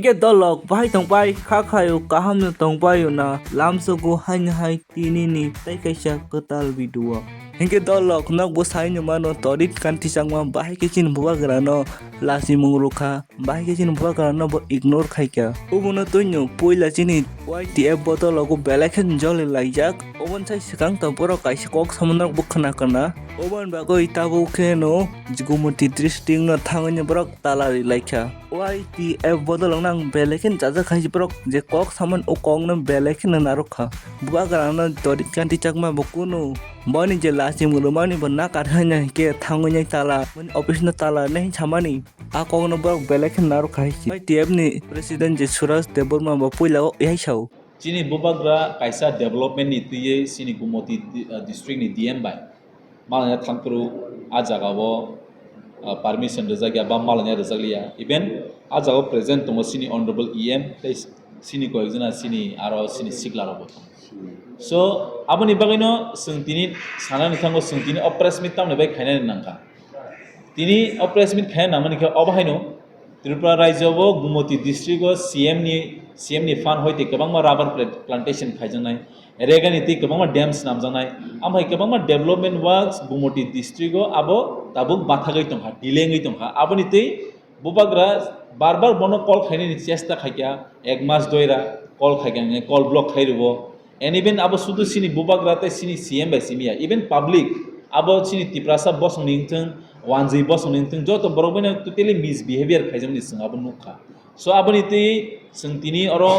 Hingke dolok bahai tongpai khakhayo kahamno tongpayo na lamsogo hai tinini tai kaisa ketal video. Hingke dolok nok bo saino mano torit kanti sangma bahai kecin buwa grano lasi mungruka bahai kecin buwa grano bo ignore khaika. Ubuno tunyo poila chini YTF botol logo belekhen jole laijak obon sai sikang tamporo kaisa kok samunok bukhana kana obon bago itabo keno jigumuti district no thanganya brok talari laikha. YTF botol nang belekhen jaja khaisi brok je kok saman o kong no belekhen narokha buwa grano torit kanti chakma bokuno Bani je lasi murumani bana kathanya ke thanganya tala mani office na tala nahi chamani a kong no brok belekhen narokha hi YTF ni president je Suraj Deborma bapuila yai sau Sini bubagra kaisa development ni tuye sini Gumoti district ni DM bai malanya thankru a jaga bo permission rezagya ba malanya rezaglia even a jaga present tomo sini honorable EM sini ko ekjana sini aro sini sigla robo so aboni bagino sungtini sanani thango sungtini press meet tamne bai khaina nangka tini press meet khaina namani ke obahaino Tripura Rajyo Gumoti district CM ni fan hoite kabangma rubber plantation khaijanai regani ti kabangma dams namjanai amhai kabangma development works Gumoti district abo tabuk bathagai tongha dilengai tongha aboni ti bubagra barbar bono call khaini ni chesta khaikya ek mas doira call khaikya call block khairibo and even abo sudu sini bubagra te sini CM by simia even public abo sini tiprasa bosong ningthang wanji bosong ningthang joto borobena totally misbehavior khaijamni sing abo nukha so aboni ti sing tini oro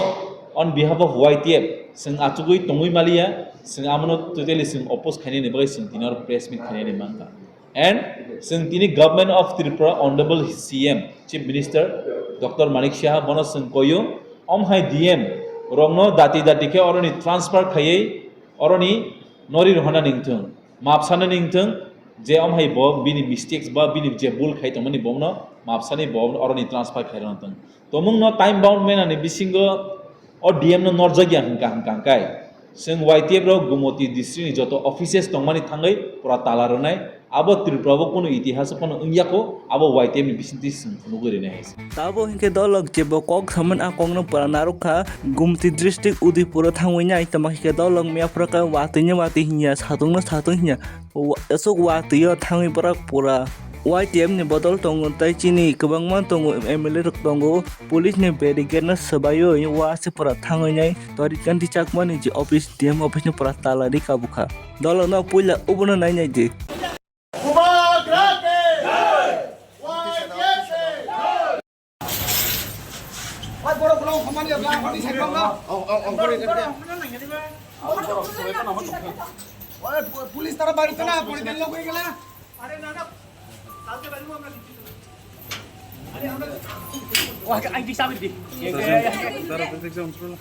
on behalf of YTF sing achugui tongui malia sing amono totally sing oppose khaini ne bagai sing tini or press meet khaini ne mangka and sing tini government of Tripura honorable CM chief minister Dr. Manik Shah bono sing koyo omhai DM rongno dati ke oroni transfer khayei oroni nori rohana ningthang mapsana ningthang je omhai bo bini mistakes ba bini je bul khai tongmani bomno mapsani bo oroni transfer khairon tang tomung no time bound mena ni bisingo o DM no norjagya hangka kai sing YTF ro Gumoti district ni joto offices tongmani thangai pura talaronai abo Tripura bo kono itihas kono ungyako abo YTF ni bisinti sing nugure ne hais tabo hingke dolok je bo kok saman a kong no para narokha Gumti district Udipura thangwina itama hingke dolok mia praka watinya wati hinya satung hinya esok watiyo thangwi pura YTF ni botol tongo tai chini kabangma tongo MLA rok tongo police ni barricade na sabayo wa se pura thangoi tori kanti chakmani je office DM office ni pura talari kabukha dolok na puila ubuno nai nai je police तरफ बाड़ी तना police दिन लोग गला अरे नाना काल के बारे में हमरा अरे हमरा वाह आईडी साबित दी sir exam soon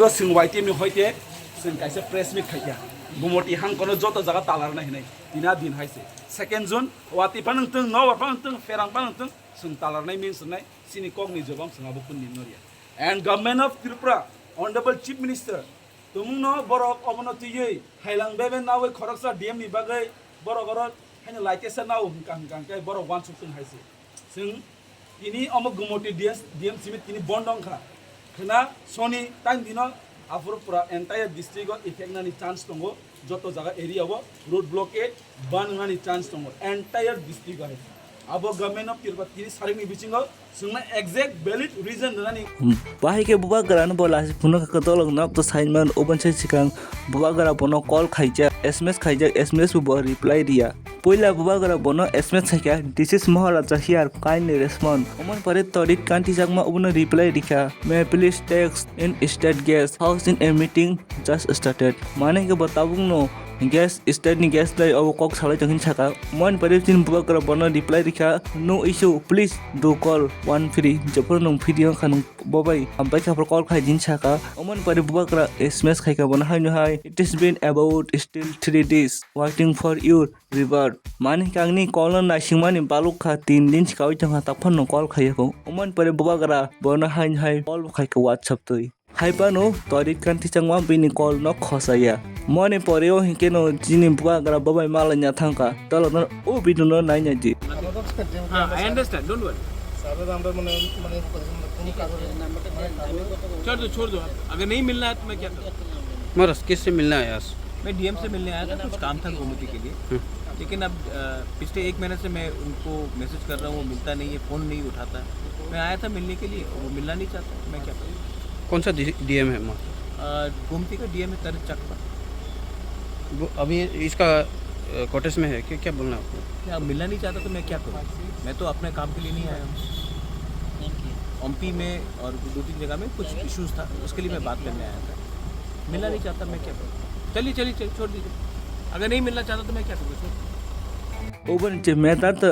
sing YTF ni hoite sing kaisa press meet khaikya Gumoti hang kono joto jaga talar na hinai tina din haise second zone wati panang tung no panang tung ferang panang tung sing talar nai means nai sini kong ni jobam sing abu kun ninoria and government of Tripura honorable chief minister tumung no borok omono tiye hailang beben nawe khoraksa DM ni bagai borok haina laikesa naw hungkang kai borok wan sukung haise sing ini omo Gumoti DM simit kini bondong kha khana soni time dino afur pura entire district effect nani chance tongo joto jaga area bo road blockade ban nani chance tongo entire district hai abo government of Tripura tini saring ni bichingo sungna exact valid reason nani bahai ke buba garan bola puno ka tolong nak to sign man open sai sikang buba gara bono call khaija SMS bo reply dia poila buba gara bono SMS khaika this is Maharaja here kindly respond omon pare torit kanti jagma obono reply dikha may please text in state guest house in a meeting just started mane ke batabung no Guest standing guest like our cock salad jangin chaka. Mon parifin bubakra bono reply dikha. No issue. Please do call one free. Japur nung video kanung bobai. Ampai ka call khai jin chaka. Omon pari bubakra SMS khai ka bono hai. It has been about still 3 days waiting for your reward. Mani kangni call na singmani baluk kha 3 din chikawi jangha tapon no call khai ko. Omon pari bubakra bono hai call khai ka WhatsApp toi. Hai pano torit kan ticang bini call no khosaya. Mone poreo hikeno jini bubakra bobai malanya thangka. Tolo no o bidu no nanya ji. I understand, don't worry. छोड़ दो अगर नहीं मिलना है तो मैं क्या करूँ मरस किससे मिलना है यार मैं डीएम से मिलने आया था कुछ काम था गोमती के लिए लेकिन अब पिछले 1 महीने से मैं उनको मैसेज कर रहा हूँ वो मिलता नहीं है फ़ोन नहीं उठाता है मैं आया था मिलने के लिए वो मिलना नहीं चाहता मैं क्या करूँ कौन सा डीएम है गोमती का डीएम है तरत चक पर वो अभी इसका कोटेस में है क्या बोलना है आपको क्या मिलना नहीं चाहता तो मैं क्या करूँ मैं तो अपने काम के लिए नहीं आया हूँ ओमपी में और 2-3 जगह में कुछ इश्यूज था उसके लिए मैं बात करने आया था मिलना नहीं चाहता मैं क्या करूँ चलिए छोड़ दीजिए अगर नहीं मिलना चाहता तो मैं क्या करूँ Oban je meta ta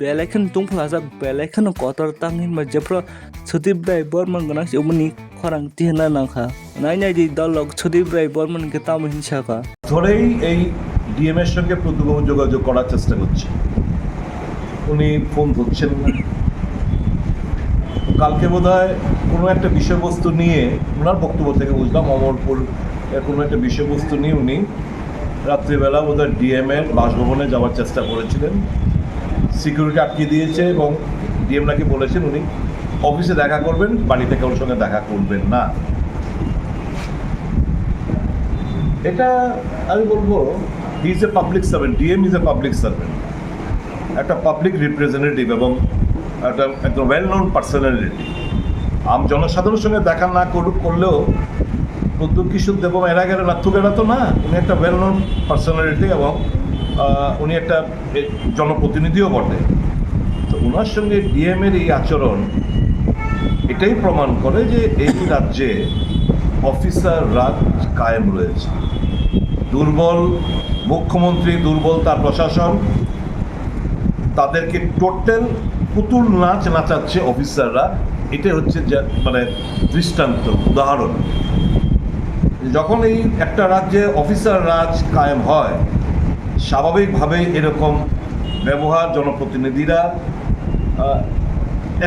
belekan tung plaza belekan kotor tangin ma jepro chudi brai borman gana umni khorang tihna na kha nanya ji dalok chudi brai borman geta mo hinsa ka ধরেই এই DM এর সঙ্গে প্রতিগম যোগাযোগ করার চেষ্টা করছে উনি phone ধরছেন না কালকে বোধহয় কোনো একটা বিষয়বস্তু নিয়ে ওনার বক্তব্য থেকে বুঝলাম অমরপুর কোনো একটা বিষয়বস্তু নিয়ে উনি রাত্রিবেলা বোধহয় ডিএম এর বাসভবনে যাওয়ার চেষ্টা করেছিলেন সিকিউরিটি আটকে দিয়েছে এবং ডিএম নাকি বলেছেন উনি অফিসে দেখা করবেন বাড়িতে কারোর সঙ্গে দেখা করবেন না এটা আমি বলবো he is a public servant DM is a public servant একটা পাবলিক রিপ্রেজেন্টেটিভ এবং একটা একদম ওয়েল নোন পার্সোনালিটি জনসাধারণের সঙ্গে দেখা না করলেও প্রদ্যুৎ কিশোর দেবম এরা গেলে নাথুকেরা তো না উনি একটা ওয়েল নোন পার্সোনালিটি এবং উনি একটা জনপ্রতিনিধিও বটে তো ওনার সঙ্গে ডিএমের এই আচরণ এটাই প্রমাণ করে যে এই রাজ্যে অফিসার রাজ কায়েম রয়েছে দুর্বল মুখ্যমন্ত্রী দুর্বল তার প্রশাসন তাদেরকে টোটাল পুতুল নাচ নাচাচ্ছে অফিসাররা এটা হচ্ছে মানে দৃষ্টান্ত উদাহরণ যখন এই একটা রাজ্যে অফিসার রাজ কায়েম হয় স্বাভাবিকভাবেই এরকম ব্যবহার জনপ্রতিনিধিরা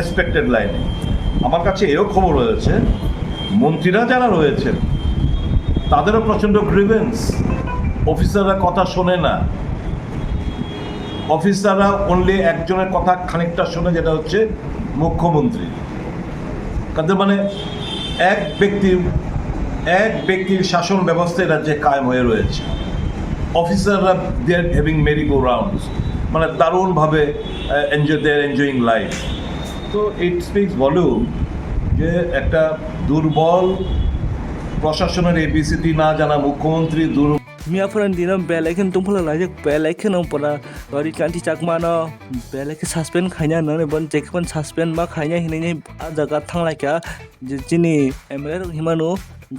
এক্সপেক্টেড লাইনে আমার কাছে এও খবর রয়েছে মন্ত্রীরা যারা রয়েছেন তাদেরও প্রচণ্ড গ্রিভেন্স অফিসাররা কথা শোনে না অফিসাররা অনলি একজনের কথা খানিকটা শোনে যেটা হচ্ছে মুখ্যমন্ত্রী তাদের মানে এক ব্যক্তির শাসন ব্যবস্থা রাজ্যে কায়েম হয়ে রয়েছে অফিসাররা they are having merry go rounds মানে দারুণভাবে এনজয়িং লাইফ তো ইট স্পিক্স ভলিউম যে একটা দুর্বল প্রশাসনের এবিসিডি না জানা মুখ্যমন্ত্রী Miapuran dinam belekan tungpala lajak belekan pura dari kanti cakmana belekan suspend khanya nane bon jekpan suspend ma khanya hinai jaga thanglai kya jini emler himanu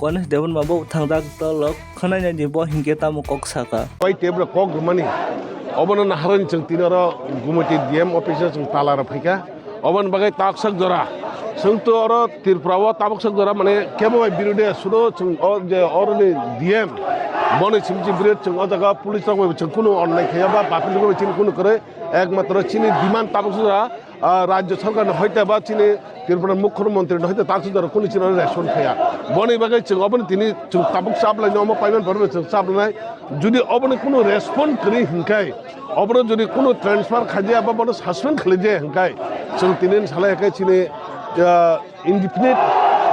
Ganesh Devan mabo thangdak tolok khananya jibo hingke tamu kok saka oi tebra kok mani obon na haran chung tinara gumati dm officer chung talara phika obon bagai taksak jora chung to oro tirprawa tabaksak jora mane kemo birude sudo chung je orni dm বনে চিমচি বিরেট চং অজাগা police রকম চং কোনো অন্যায় খেয়া বা বাকি লোক চিনি কোনো করে একমাত্র চিনি বিমান তাবকসুরা রাজ্য সরকার হইতে বা চিনি ত্রিপুরার মুখ্যমন্ত্রী হইতে তাকসুদার কোনো চিনি রেশন খেয়া বনে বাগে চং অবনে তিনি চং তাবক সাবলাই নম পাইবেন পড়বে চং সাবলাই যদি অবনে কোনো রেসপন্ড করি হিংকাই অবনে যদি কোনো ট্রান্সফার খাজিয়া বা বনে সাসপেন্ড খালি যে হিংকাই চং তিনি সালাই একাই চিনি ইনডিফিনিট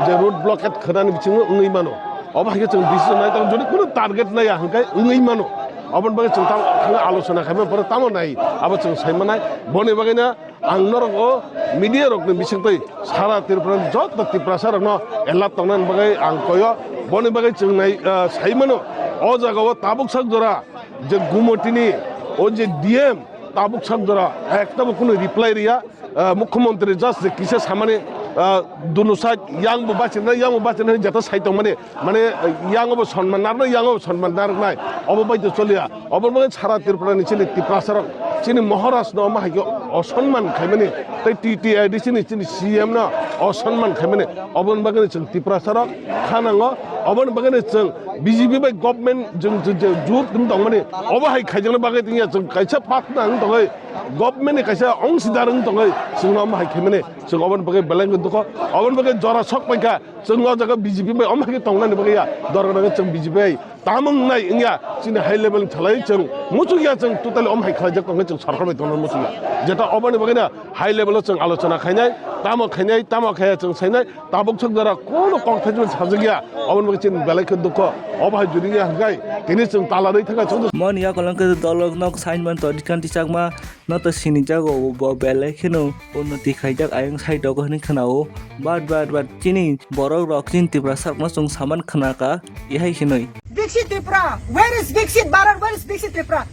যে রোড ব্লকেট খানানি বিচিং উঙ্গই মানো অবাকে চং ডিসিশন নাই তখন যদি কোনো টার্গেট নাই হাঙ্কাই উঙ্গই মানো অবন বাগে চং আলোচনা খাইবে পরে তামো নাই আবার চং সাইমানাই বনে বাগে না আংনরক ও মিডিয়া রকম বিসংতই সারা ত্রিপুরা যত ত্রিপুরা সারা ন এলা তনান বাগে আং কয় বনে বাগে চং নাই সাইমানো ও জায়গাও তাবুক সাক জরা যে গুমটিনি ও যে ডিএম তাবুক সাক জরা একটা কোনো রিপ্লাই রিয়া মুখ্যমন্ত্রী জাস্ট যে কিসে সামনে दुनु side yang bu bacin jata side mane yang bu sonman nar yang bu sonman nar nai obo bai to cholia obo mane sara tirpura ni chili tiprasar chini maharashtra no ma hayo osonman khaimani tai TTID chini CM na osonman khaimani obon bagani chung tiprasar khanango obon bagani chung BJP bai government jung jup dum dong mane obo hai khaijang bagai tinya chung kaisa patna ang dong government ni kaisa ongsidar ang dong chung ma hai khaimani chung obon bagai beleng duko obon bagai jora sok paika chung o jaga BJP bai omha ki tongnani bagai ya dorgana chung BJP bai tamang nai ingya chini high level thalai chung muchugia chung totally omhai khalajak tong chung sarkar bai tonon muchugia jeta obon bagai na high level chung alochona khainai tamo khaya chung sainai tabok chung dara kono kongthajun sajagia obon bagai chin belai k duko obha juringa hangai kini chung talarei thaka chung mon ya kolong ke dolok nok sign man to dikan tisak ma no to sini jago bo bele khino unnoti khaijak ayang side go ni khnao bat chini borok rok chin tibra sarma chung saman khnaka ihai khinoi Dixit Tripura, where is Dixit Barar? Where is Dixit Tripura?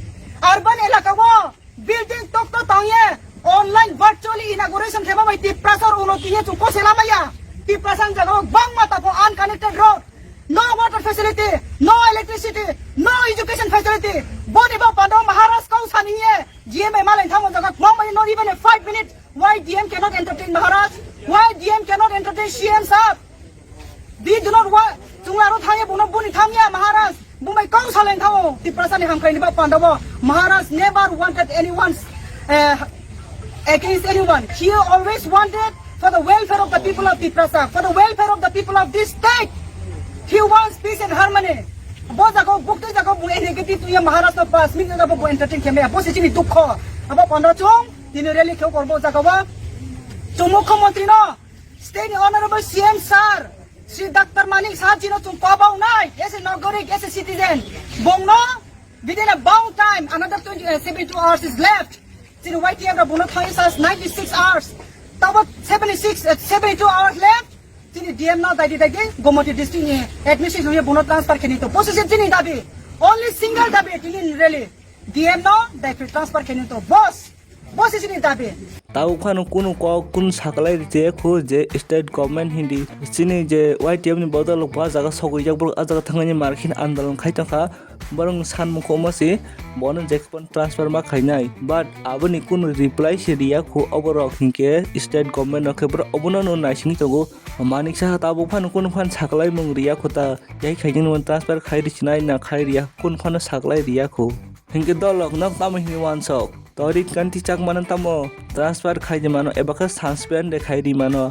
Urban elaka wo building tok to tangye online virtually inauguration khema mai Tripura sar unoti ye chuko selama ya Tripura sang jaga bang mata ko unconnected road, no water facility, no electricity, no education facility. Bodi ba pando Maharashtra ko saniye GM malai thamon jaga normally not even a 5 minutes. Why DM cannot entertain Maharashtra? Why DM cannot entertain CM sir? They do not want Tungaro Thaya Bunabuni Tamya Maharaj, Bumai Council and Tao, the person Hamkai Pandavo. Maharaj never wanted anyone against anyone. He always wanted for the welfare of the people of Tiprasa, for the welfare of the people of this state. He wants peace and harmony. Both the go book the go negative to your Maharashtra pass, meaning the go entertain Kemea, position to call about Pandachong, in a relic of Bozakawa. Tumukomotrino, staying honorable CM Sir. Sri Dr. Manik Sajino tum pabau nai as a Nagoric as a citizen. Bongno, within a bound time, another 72 hours is left. See the white yabra Bono has 96 hours. About 72 hours left. See the DM now that again, Gomoti district admission to Bono transfer Kenito. Position Tini Dabi. Only single Dabi Tini really. DM now that transfer Kenito. Boss is in Dabi. Tau khanu kunu ko kun saklai je khu je state government hindi chini je YTM ni bodol ba jaga sogoi jak bro ajaga thangani markin andolon khaita kha borong sanmu ko masi bonon jekpon transfer ma khainai but aboni kunu reply seria khu oborok hinke state government no khebro obono no naising togo manik sa tabu phanu kun phan saklai mung ria khota jai khaijin mon transfer khai richnai na khai ria kun phan saklai ria khu hinke dolok nak tamhi wan sok Torit kanti chak manan tamo transfer khai je mano ebaka suspend de khai ri mano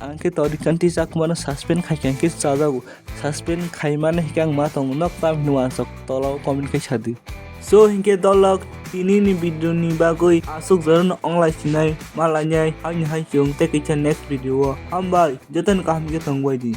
angke torit kanti chak mano suspend khai ke chajagu suspend khai mane hikang ma tong nok tam nuan sok tolo comment kai chadi so hinke dolok tini ni video ni bagoi asuk jaron online sinai malanyai hai chung te kicha next video ambai jatan kam ke tongbai di